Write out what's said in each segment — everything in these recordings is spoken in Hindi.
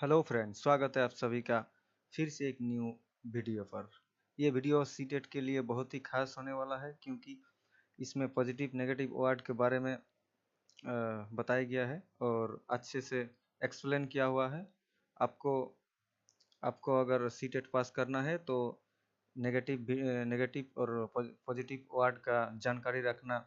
हेलो फ्रेंड्स, स्वागत है आप सभी का फिर से एक न्यू वीडियो पर। ये वीडियो सीटेट के लिए बहुत ही खास होने वाला है क्योंकि इसमें पॉजिटिव नेगेटिव वर्ड के बारे में बताया गया है और अच्छे से एक्सप्लेन किया हुआ है। आपको आपको अगर सीटेट पास करना है तो नेगेटिव और पॉजिटिव वर्ड का जानकारी रखना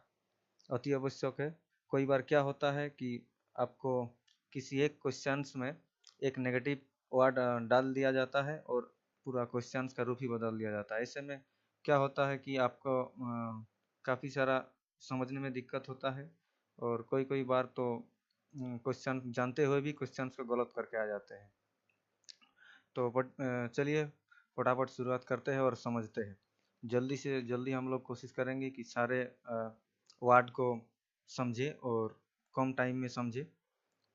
अति आवश्यक है। कई बार क्या होता है कि आपको किसी एक क्वेश्चंस में एक नेगेटिव वर्ड डाल दिया जाता है और पूरा क्वेश्चंस का रूप ही बदल दिया जाता है। ऐसे में क्या होता है कि आपको काफ़ी सारा समझने में दिक्कत होता है और कोई कोई बार तो क्वेश्चन जानते हुए भी क्वेश्चंस को गलत करके आ जाते हैं। तो चलिए फटाफट शुरुआत करते हैं और समझते हैं। जल्दी से जल्दी हम लोग कोशिश करेंगे कि सारे वर्ड को समझे और कम टाइम में समझे।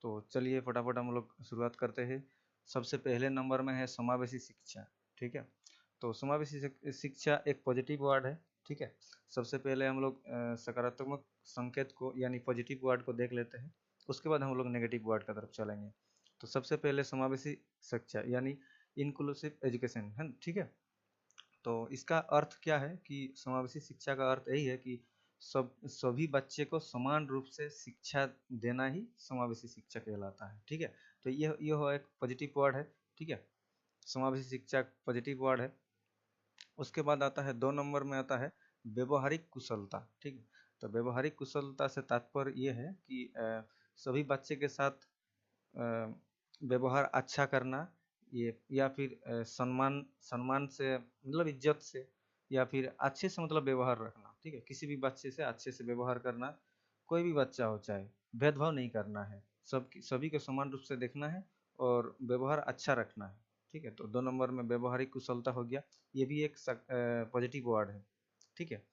तो चलिए फटाफट हम लोग शुरुआत करते हैं। सबसे पहले नंबर में है समावेशी शिक्षा। ठीक है, तो समावेशी शिक्षा एक पॉजिटिव वर्ड है। ठीक है, सबसे पहले हम लोग सकारात्मक संकेत को यानी पॉजिटिव वर्ड को देख लेते हैं, उसके बाद हम लोग नेगेटिव वर्ड की तरफ चलेंगे। तो सबसे पहले समावेशी शिक्षा यानी इंक्लूसिव एजुकेशन है। ठीक है, तो इसका अर्थ क्या है कि समावेशी शिक्षा का अर्थ यही है कि सभी बच्चे को समान रूप से शिक्षा देना ही समावेशी शिक्षा कहलाता है। ठीक है, तो यह एक पॉजिटिव वर्ड है। ठीक है, समावेशी शिक्षा पॉजिटिव वर्ड है। उसके बाद आता है 2 नंबर में आता है व्यवहारिक कुशलता। ठीक है, तो व्यवहारिक कुशलता से तात्पर्य ये है कि सभी बच्चे के साथ व्यवहार अच्छा करना, ये या फिर सम्मान सम्मान से मतलब इज्जत से या फिर अच्छे से मतलब व्यवहार रखना। ठीक है, किसी भी बच्चे से अच्छे से व्यवहार करना, कोई भी बच्चा हो चाहे, भेदभाव नहीं करना है, सभी को समान रूप से देखना है और व्यवहार अच्छा रखना है। ठीक है, तो 2 नंबर में व्यवहारिक कुशलता हो गया, ये भी एक पॉजिटिव वर्ड है। ठीक है,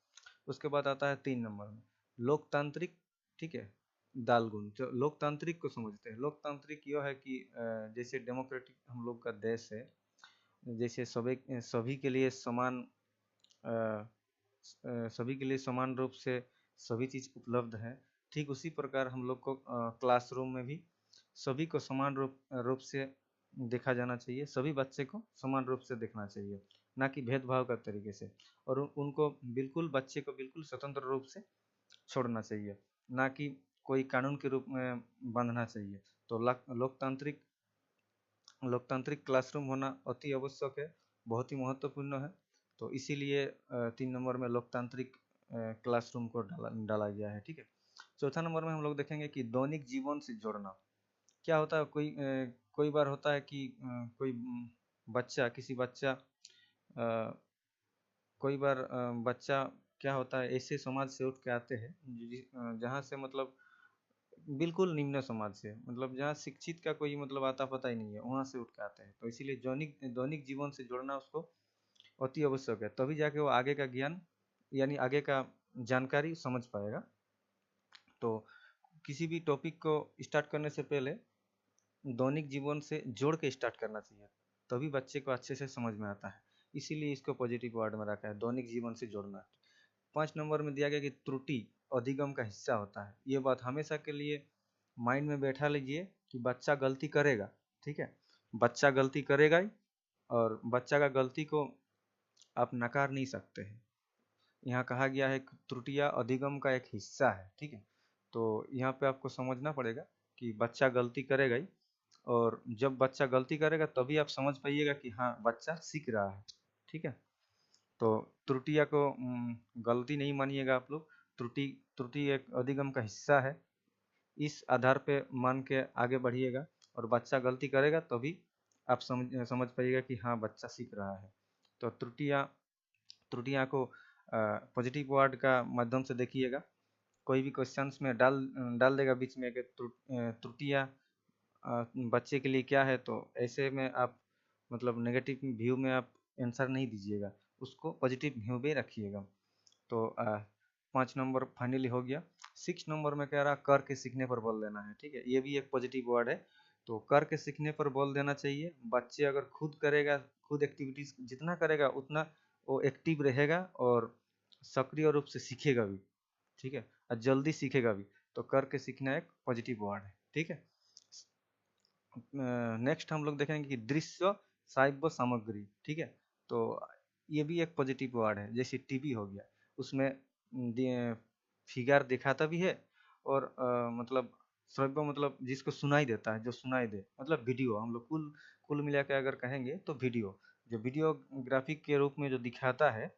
उसके बाद आता है 3 नंबर में लोकतांत्रिक। ठीक है, दालगुण। जो लोकतांत्रिक को समझते हैं, लोकतांत्रिक यह है कि जैसे डेमोक्रेटिक हम लोग का देश है, जैसे सभी सभी के लिए समान सभी के लिए समान रूप से सभी चीज़ उपलब्ध है। ठीक उसी प्रकार हम लोग को क्लासरूम में भी सभी को समान रूप से देखा जाना चाहिए, सभी बच्चे को समान रूप से देखना चाहिए, ना कि भेदभाव का तरीके से। और उनको बिल्कुल बच्चे को बिल्कुल स्वतंत्र रूप से छोड़ना चाहिए, ना कि कोई कानून के रूप में बांधना चाहिए। तो लोकतांत्रिक लोकतांत्रिक क्लासरूम होना अति आवश्यक है, बहुत ही महत्वपूर्ण है। तो इसीलिए 3 नंबर में लोकतांत्रिक क्लासरूम को डाला गया है। ठीक है, चौथा नंबर में हम लोग देखेंगे कि दैनिक जीवन से जोड़ना। क्या होता है, कोई बार होता है कि कोई बच्चा किसी बच्चा कोई बार बच्चा क्या होता है, ऐसे समाज से उठ के आते हैं जहाँ से मतलब बिल्कुल निम्न समाज से, मतलब जहाँ शिक्षित का कोई मतलब आता पता ही नहीं है, वहाँ से उठ के आते हैं। तो इसीलिए दैनिक दैनिक जीवन से जोड़ना उसको अति आवश्यक है, तभी जाके वो आगे का ज्ञान यानी आगे का जानकारी समझ पाएगा। तो किसी भी टॉपिक को स्टार्ट करने से पहले दैनिक जीवन से जोड़ के स्टार्ट करना चाहिए, तभी बच्चे को अच्छे से समझ में आता है। इसीलिए इसको पॉजिटिव वर्ड में रखा है, दैनिक जीवन से जोड़ना। 5 नंबर में दिया गया कि त्रुटि अधिगम का हिस्सा होता है। ये बात हमेशा के लिए माइंड में बैठा लीजिए कि बच्चा गलती करेगा। ठीक है, बच्चा गलती करेगा ही, और बच्चा का गलती को आप नकार नहीं सकते हैं। यहाँ कहा गया है कि त्रुटियां अधिगम का एक हिस्सा है। ठीक है, तो यहाँ पे आपको समझना पड़ेगा कि बच्चा गलती करेगा ही, और जब बच्चा गलती करेगा तभी आप समझ पाइएगा कि हाँ बच्चा सीख रहा है। ठीक है, तो त्रुटियां को गलती नहीं मानिएगा आप लोग। त्रुटि त्रुटि एक अधिगम का हिस्सा है, इस आधार पे मान के आगे बढ़िएगा, और बच्चा गलती करेगा तभी आप समझ पाइएगा कि हाँ बच्चा सीख रहा है। तो त्रुटियां त्रुटियां को पॉजिटिव वर्ड का माध्यम से देखिएगा। कोई भी क्वेश्चंस में डाल डाल देगा बीच में कि त्रुटियां बच्चे के लिए क्या है, तो ऐसे में आप मतलब नेगेटिव व्यू में आप आंसर नहीं दीजिएगा, उसको पॉजिटिव व्यू में रखिएगा। तो 5 नंबर फाइनली हो गया। 6 नंबर में कह रहा कर के सीखने पर बल देना है। ठीक है, ये भी एक पॉजिटिव वर्ड है। तो कर के सीखने पर बल देना चाहिए। बच्चे अगर खुद करेगा, खुद एक्टिविटीज जितना करेगा उतना वो एक्टिव रहेगा और सक्रिय रूप से सीखेगा भी। ठीक है, और जल्दी सीखेगा भी। तो कर के सीखना एक पॉजिटिव वर्ड है। ठीक है, नेक्स्ट हम लोग देखेंगे कि दृश्य श्राव्य सामग्री, ठीक है। तो ये भी एक पॉजिटिव वर्ड है, जैसे टीवी हो गया, उसमें फिगर दिखाता भी है, और मतलब श्रव्य मतलब जिसको सुनाई देता है, जो सुनाई दे, मतलब वीडियो, हम लोग कुल कुल मिला के अगर कहेंगे तो वीडियो, जो वीडियोग्राफिक के रूप में जो दिखाता है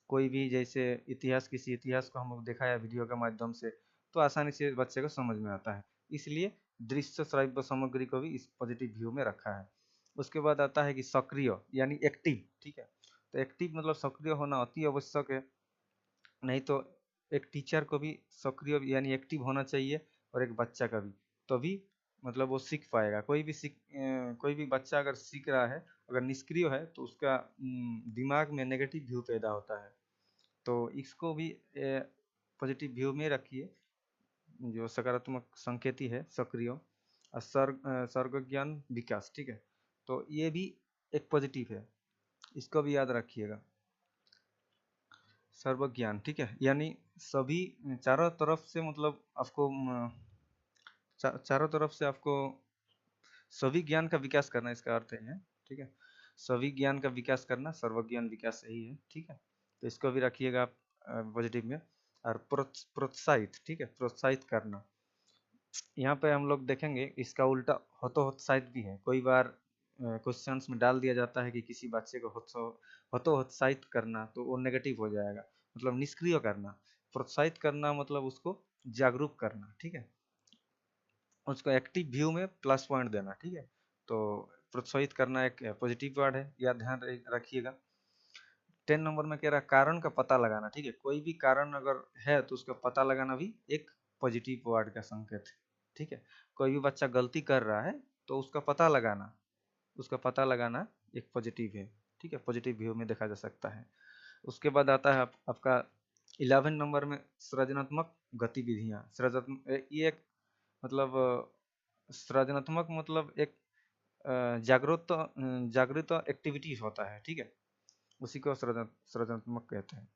कोई भी, जैसे इतिहास, किसी इतिहास को हम लोग दिखाया वीडियो के माध्यम से, तो आसानी से बच्चे को समझ में आता है, इसलिए दृश्य श्राव्य सामग्री को भी इस पॉजिटिव व्यू में रखा है। उसके बाद आता है कि सक्रिय यानी एक्टिव, ठीक है। तो एक्टिव मतलब सक्रिय होना अति आवश्यक है, नहीं तो एक टीचर को भी सक्रिय यानी एक्टिव होना चाहिए, और एक बच्चा का भी, तभी मतलब वो सीख पाएगा। कोई भी बच्चा अगर सीख रहा है, अगर निष्क्रिय है, तो उसका दिमाग में नेगेटिव व्यू पैदा होता है। तो इसको भी पॉजिटिव व्यू में रखिए, जो सकारात्मक संकेती है सक्रिय, और सर्ग ज्ञान विकास, ठीक है। तो ये भी एक पॉजिटिव है, इसको भी याद रखिएगा। सर्वज्ञान, ठीक है, यानी सभी चारों तरफ से, मतलब आपको चारों तरफ से आपको सभी ज्ञान का विकास करना, इसका अर्थ है, ठीक है। सभी ज्ञान का विकास करना, सर्वज्ञान विकास यही है, ठीक है। तो इसको भी रखिएगा आप पॉजिटिव में। और प्रोत्साहित, ठीक है, प्रोत्साहित करना, यहाँ पे हम लोग देखेंगे इसका उल्टा हतोत्साहित भी है। कोई बार क्वेश्चंस में डाल दिया जाता है कि किसी बच्चे को हतोत्साहित करना, तो वो नेगेटिव हो जाएगा, मतलब निष्क्रिय करना। प्रोत्साहित करना मतलब उसको जागरूक करना, ठीक है, उसको एक्टिव व्यू में प्लस पॉइंट देना, ठीक है। तो प्रोत्साहित करना एक पॉजिटिव वर्ड है, या ध्यान रखिएगा। 10 नंबर में कह रहा है कारण का पता लगाना, ठीक है। कोई भी कारण अगर है तो उसका पता लगाना भी एक पॉजिटिव वर्ड का संकेत है, ठीक है। कोई भी बच्चा गलती कर रहा है तो उसका पता लगाना एक पॉजिटिव है, ठीक है, पॉजिटिव व्यू में देखा जा सकता है। उसके बाद आता है आपका 11 नंबर में सृजनात्मक गतिविधियां। सृजनात्मक ये एक मतलब सृजनात्मक मतलब एक जागृत एक्टिविटीज होता है, ठीक है, उसी को सृजनात्मक कहते हैं।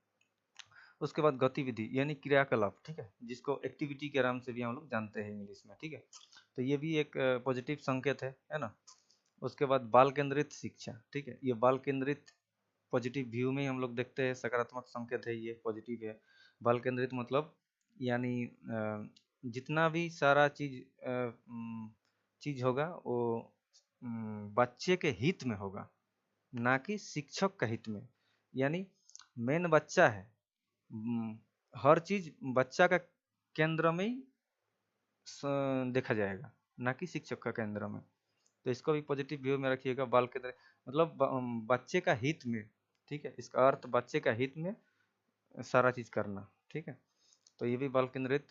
उसके बाद गतिविधि यानी क्रियाकलाप, ठीक है, जिसको एक्टिविटी के नाम से भी हम लोग जानते हैं इंग्लिश में, ठीक है। तो ये भी एक पॉजिटिव संकेत है ना। उसके बाद बाल केंद्रित शिक्षा, ठीक है, ये बाल केंद्रित पॉजिटिव व्यू में हम लोग देखते हैं, सकारात्मक संकेत है, ये पॉजिटिव है। बाल केंद्रित मतलब यानी जितना भी सारा चीज होगा वो बच्चे के हित में होगा, ना कि शिक्षक का हित में। यानी मेन बच्चा है, हर चीज बच्चा का केंद्र में ही देखा जाएगा, ना कि शिक्षक का केंद्र में। तो इसको भी पॉजिटिव व्यू में रखिएगा। बाल केंद्र मतलब बच्चे का हित में, ठीक है, इसका अर्थ बच्चे का हित में सारा चीज करना, ठीक है। तो ये भी बाल केंद्रित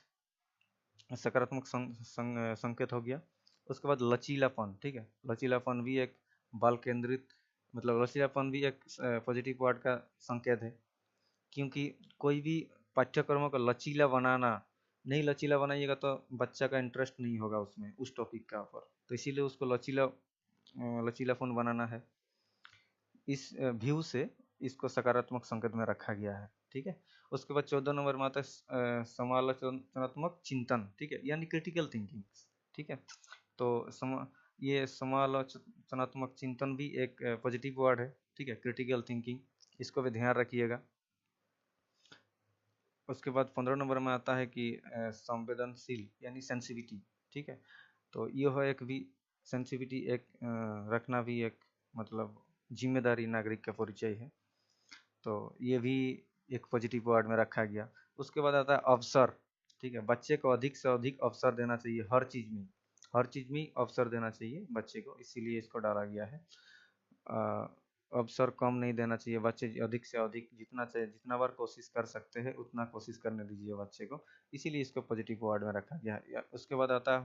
सकारात्मक संकेत हो गया। उसके बाद लचीलापन, ठीक है, लचीलापन भी एक बाल केंद्रित मतलब लचीलापन भी एक पॉजिटिव वर्ड का संकेत है, क्योंकि कोई भी पाठ्यक्रमों को लचीला बनाना, नहीं लचीला बनाइएगा तो बच्चा का इंटरेस्ट नहीं होगा उसमें, उस टॉपिक का ऊपर, तो इसीलिए उसको लचीलापन बनाना है। इस व्यू से इसको सकारात्मक संकेत में रखा गया है, ठीक है। उसके बाद 14 नंबर में आता है समालोचनात्मक चिंतन, ठीक है, यानी क्रिटिकल थिंकिंग, ठीक है। तो ये समालोचनात्मक चिंतन भी एक पॉजिटिव वर्ड है, ठीक है, क्रिटिकल थिंकिंग, इसको भी ध्यान रखिएगा। उसके बाद 15 नंबर में आता है कि संवेदनशील यानी सेंसिटिविटी, ठीक है। तो यह एक भी सेंसिटिविटी एक रखना भी एक मतलब जिम्मेदारी नागरिक का परिचय है, तो ये भी एक पॉजिटिव वर्ड में रखा गया। उसके बाद आता है अवसर, ठीक है, बच्चे को अधिक से अधिक अवसर देना चाहिए, हर चीज में अवसर देना चाहिए बच्चे को, इसीलिए इसको डाला गया है। अवसर कम नहीं देना चाहिए, बच्चे अधिक से अधिक जितना चाहिए, जितना बार कोशिश कर सकते हैं उतना कोशिश करने दीजिए बच्चे को, इसीलिए इसको पॉजिटिव वर्ड में रखा गया है। उसके बाद आता है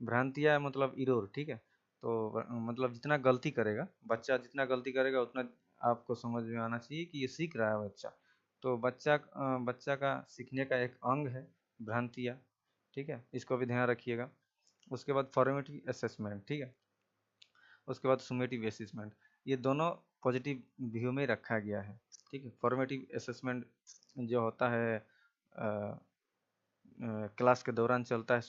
भ्रांतियाँ मतलब इरोर, ठीक है। तो मतलब जितना गलती करेगा बच्चा, जितना गलती करेगा उतना आपको समझ में आना चाहिए कि ये सीख रहा है बच्चा। तो बच्चा का सीखने का एक अंग है भ्रांतियाँ, ठीक है, इसको भी ध्यान रखिएगा। उसके बाद फॉर्मेटिव असेसमेंट, ठीक है, उसके बाद सुमेटिव असेसमेंट, ये दोनों पॉजिटिव व्यू में रखा गया है, ठीक है। फॉर्मेटिव असेसमेंट जो होता है क्लास के दौरान चलता है,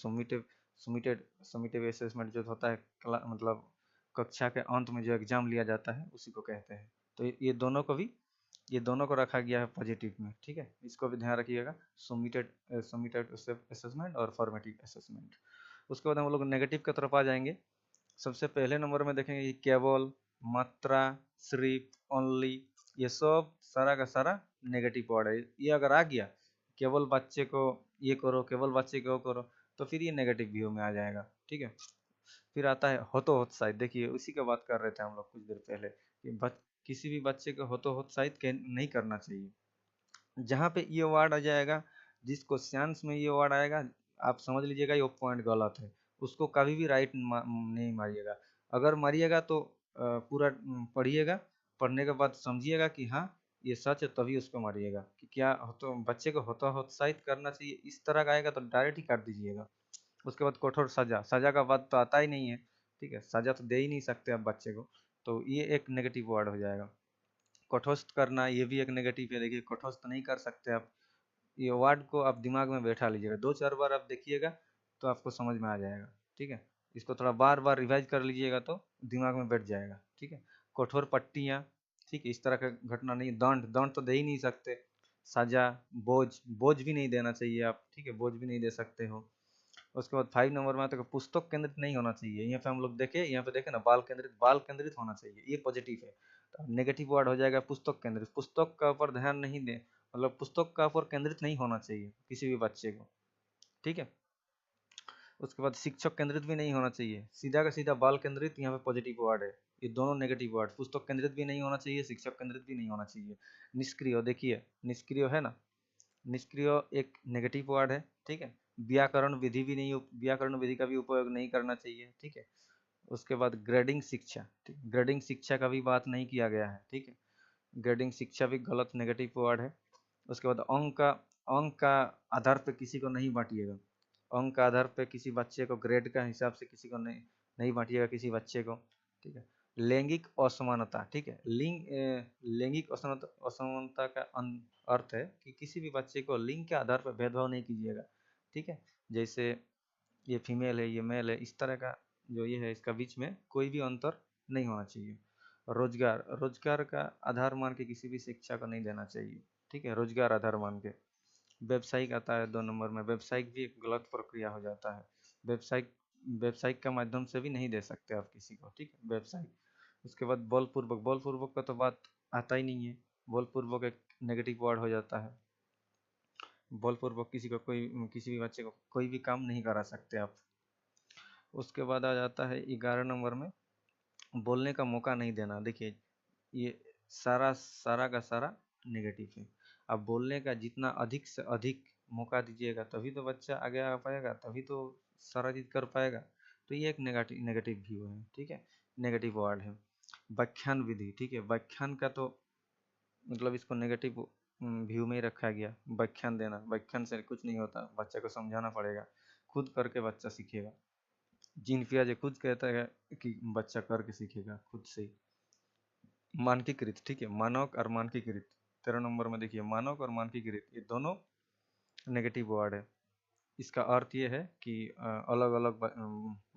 समिटिव असेसमेंट जो होता है मतलब कक्षा के अंत में जो एग्जाम लिया जाता है उसी को कहते हैं। तो ये दोनों को रखा गया है पॉजिटिव में, ठीक है, इसको भी ध्यान रखिएगा, समिटेड असेसमेंट और फॉर्मेटिव असेसमेंट। उसके बाद हम लोग नेगेटिव की तरफ आ जाएंगे। सबसे पहले नंबर में देखेंगे कि केवल, मात्रा, सिर्फ, ओनली, ये सब सारा का सारा नेगेटिव वर्ड है। ये अगर आ गया केवल बच्चे को ये करो, केवल बच्चे को करो, तो फिर ये नेगेटिव व्यू में आ जाएगा, ठीक है। फिर आता है हतोत्साहित। देखिए उसी का बात कर रहे थे हम लोग कुछ देर पहले कि किसी भी बच्चे को हतोत्साहित नहीं करना चाहिए। जहाँ पे ये वर्ड आ जाएगा, जिस क्वेश्चंस में ये वर्ड आएगा, आप समझ लीजिएगा ये पॉइंट गलत है, उसको कभी भी राइट नहीं मारिएगा। अगर मारिएगा तो पूरा पढ़िएगा, पढ़ने के बाद समझिएगा कि हाँ ये सच है, तभी उसको मारिएगा। कि क्या तो बच्चे को हतोत्साहित करना चाहिए इस तरह का आएगा तो डायरेक्ट ही काट दीजिएगा। उसके बाद कठोर सजा, सजा का बात तो आता ही नहीं है, ठीक है, सजा तो दे ही नहीं सकते आप बच्चे को, तो ये एक नेगेटिव वर्ड हो जाएगा। कठोस्त करना, ये भी एक नेगेटिव है। देखिए कठोस्त नहीं कर सकते आप, ये वर्ड को आप दिमाग में बैठा लीजिएगा, 2-4 बार आप देखिएगा तो आपको समझ में आ जाएगा, ठीक है। इसको थोड़ा बार बार रिवाइज कर लीजिएगा तो दिमाग में बैठ जाएगा, ठीक है। कठोर पट्टियाँ, ठीक है, इस तरह का घटना नहीं। दंड, दंड तो दे ही नहीं सकते। सजा, बोझ, बोझ भी नहीं देना चाहिए आप, ठीक है, बोझ भी नहीं दे सकते हो। उसके बाद 5 नंबर में आता है पुस्तक केंद्रित नहीं होना चाहिए। यहाँ पे हम लोग देखे, यहाँ पे देखे ना, बाल केंद्रित होना चाहिए, ये पॉजिटिव है। तो नेगेटिव वर्ड हो जाएगा पुस्तक केंद्रित। पुस्तक का ऊपर ध्यान नहीं दे, मतलब पुस्तक का ऊपर केंद्रित नहीं होना चाहिए किसी भी बच्चे को, ठीक है। उसके बाद शिक्षक केंद्रित भी नहीं होना चाहिए, सीधा का सीधा बाल केंद्रित यहाँ पे पॉजिटिव वर्ड है। ये दोनों नेगेटिव वर्ड, पुस्तक केंद्रित भी नहीं होना चाहिए, शिक्षक केंद्रित भी नहीं होना चाहिए। निष्क्रिय, देखिए निष्क्रिय है ना, निष्क्रिय एक नेगेटिव वर्ड है, ठीक है। व्याकरण विधि भी नहीं, व्याकरण विधि का भी उपयोग नहीं करना चाहिए, ठीक है। उसके बाद ग्रेडिंग शिक्षा, ठीक, ग्रेडिंग शिक्षा का भी बात नहीं किया गया है, ठीक है। ग्रेडिंग शिक्षा भी गलत नेगेटिव वर्ड है। उसके बाद अंक का आधार पे किसी को नहीं बांटिएगा। अंक का आधार पे किसी बच्चे को ग्रेड का हिसाब से किसी को नहीं बांटिएगा किसी बच्चे को, ठीक है। लैंगिक असमानता, ठीक है, लैंगिक असमानता का अर्थ है कि किसी भी बच्चे को लिंग के आधार पर भेदभाव नहीं कीजिएगा, ठीक है। जैसे ये फीमेल है, ये मेल है, इस तरह का जो ये है इसका बीच में कोई भी अंतर नहीं होना चाहिए। रोजगार, रोजगार का आधार मान के किसी भी शिक्षा को नहीं देना चाहिए, ठीक है, रोजगार आधार मान के। व्यावसायिक आता है 2 नंबर में, व्यावसायिक भी एक गलत प्रक्रिया हो जाता है। व्यावसायिक, व्यावसायिक का माध्यम से भी नहीं दे सकते आप किसी को, ठीक है, व्यवसायिक। उसके बाद बलपूर्वक, बलपूर्वक का तो बात आता ही नहीं है, बलपूर्वक एक नेगेटिव वर्ड हो जाता है। बलपूर्वक किसी को किसी भी बच्चे को कोई भी काम नहीं करा सकते आप। उसके बाद आ जाता है 11 नंबर में, बोलने का मौका नहीं देना। देखिए ये सारा सारा का सारा नेगेटिव है। अब बोलने का जितना अधिक से अधिक मौका दीजिएगा तभी तो बच्चा आगे आ पाएगा, तभी तो सारा चीज कर पाएगा। तो ये एक नेगेटिव व्यू है, ठीक है, नेगेटिव वर्ड है। व्याख्यान विधि, ठीक है, व्याख्यान का तो मतलब इसको नेगेटिव व्यू में ही रखा गया। व्याख्यान देना, व्याख्यान से कुछ नहीं होता, बच्चे को समझाना पड़ेगा, खुद करके बच्चा सीखेगा। जीन पियाजे खुद कहता है कि बच्चा करके सीखेगा खुद से ही। मानकीकृत, ठीक है, मानक और मानकीकृत। 13 नंबर में देखिए मानक और मानकीकृत, ये दोनों नेगेटिव वर्ड है। इसका अर्थ ये है कि अलग अलग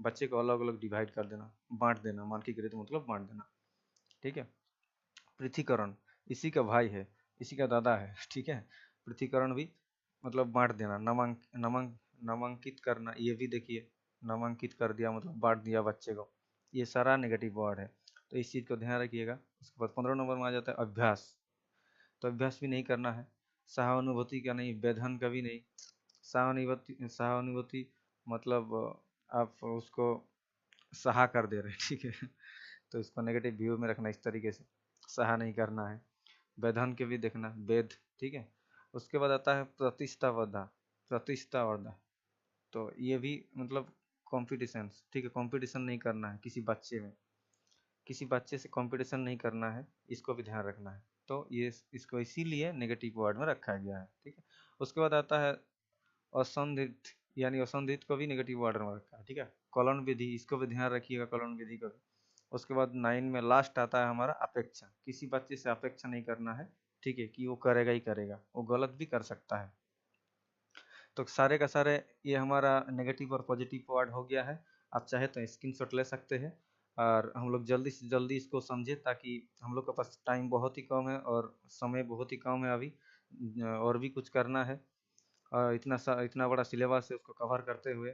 बच्चे को अलग अलग डिवाइड कर देना, बांट देना। मानकीकृत मतलब बांट देना, ठीक है। पृथ्वीकरण, इसी का भाई है, इसी का दादा है, ठीक है। पृथ्वीकरण भी मतलब बांट देना। नामांकित करना, ये भी देखिए नामांकित कर दिया मतलब बांट दिया बच्चे को, ये सारा नेगेटिव वर्ड है। तो इस चीज़ को ध्यान रखिएगा। उसके बाद 15 नंबर में आ जाता है अभ्यास। तो अभ्यास भी नहीं करना है। सहानुभूति का नहीं, वेधन का भी नहीं। सहानुभूति, सहानुभूति मतलब आप उसको सहा कर दे रहे हैं, ठीक है। तो इसको नेगेटिव व्यू में रखना, इस तरीके से सहा नहीं करना है। वेधन के भी देखना, वेद, ठीक है। उसके बाद आता है प्रतिष्ठावर्धा, प्रतिष्ठावर्धा। तो ये भी मतलब कॉम्पिटिशन, ठीक है, कॉम्पिटिशन नहीं करना है किसी बच्चे में, किसी बच्चे से कंपटीशन नहीं करना है, इसको भी ध्यान रखना है। तो ये इसको इसीलिए नेगेटिव वर्ड में रखा गया है, ठीक है। उसके बाद आता है असंदिग्ध, यानी असंदिग्ध को भी नेगेटिव वर्ड में रखा है, ठीक है। कलन विधि, इसको भी ध्यान रखिएगा, कलन विधि को भी। उसके बाद 9 में लास्ट आता है हमारा अपेक्षा। किसी बच्चे से अपेक्षा नहीं करना है, ठीक है, कि वो करेगा ही करेगा, वो गलत भी कर सकता है। तो सारे का सारे ये हमारा नेगेटिव और पॉजिटिव वर्ड हो गया है। आप चाहे तो स्क्रीनशॉट ले सकते हैं और हम लोग जल्दी से जल्दी इसको समझे, ताकि हम लोग के पास टाइम बहुत ही कम है और समय बहुत ही कम है अभी, और भी कुछ करना है और इतना बड़ा सिलेबस है उसको कवर करते हुए।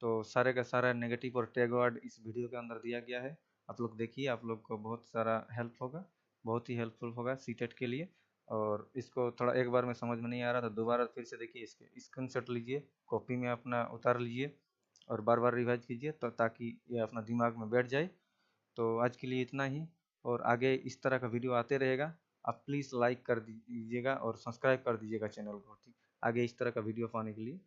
तो सारे का सारा नेगेटिव और टैग वर्ड इस वीडियो के अंदर दिया गया है। आप लोग देखिए, आप लोग को बहुत सारा हेल्प होगा, बहुत ही हेल्पफुल होगा सीटेट के लिए। और इसको थोड़ा एक बार में समझ में नहीं आ रहा था, दोबारा फिर से देखिए, इसके स्क्रीनशॉट लीजिए, कॉपी में अपना उतार लीजिए और बार बार रिवाइज कीजिए, तो ताकि ये अपना दिमाग में बैठ जाए। तो आज के लिए इतना ही, और आगे इस तरह का वीडियो आते रहेगा। आप प्लीज़ लाइक कर दीजिएगा और सब्सक्राइब कर दीजिएगा चैनल को, ठीक। आगे इस तरह का वीडियो पाने के लिए।